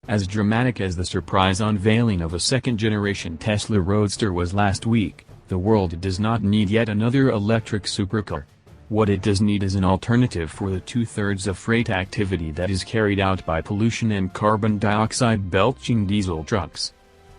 As dramatic as the surprise unveiling of a second-generation Tesla Roadster was last week, the world does not need yet another electric supercar. What it does need is an alternative for the two-thirds of freight activity that is carried out by pollution and carbon dioxide belching diesel trucks.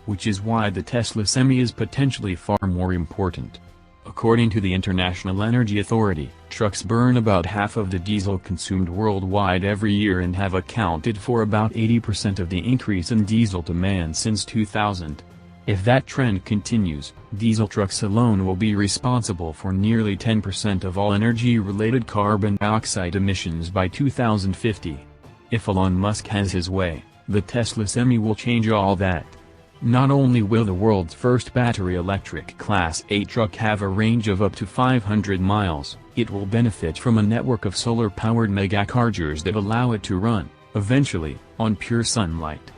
Which is why the Tesla Semi is potentially far more important. According to the International Energy Authority, trucks burn about half of the diesel consumed worldwide every year and have accounted for about 80% of the increase in diesel demand since 2000. If that trend continues, diesel trucks alone will be responsible for nearly 10% of all energy-related carbon dioxide emissions by 2050. If Elon Musk has his way, the Tesla Semi will change all that. Not only will the world's first battery-electric Class 8 truck have a range of up to 500 miles, it will benefit from a network of solar-powered megachargers that allow it to run, eventually, on pure sunlight.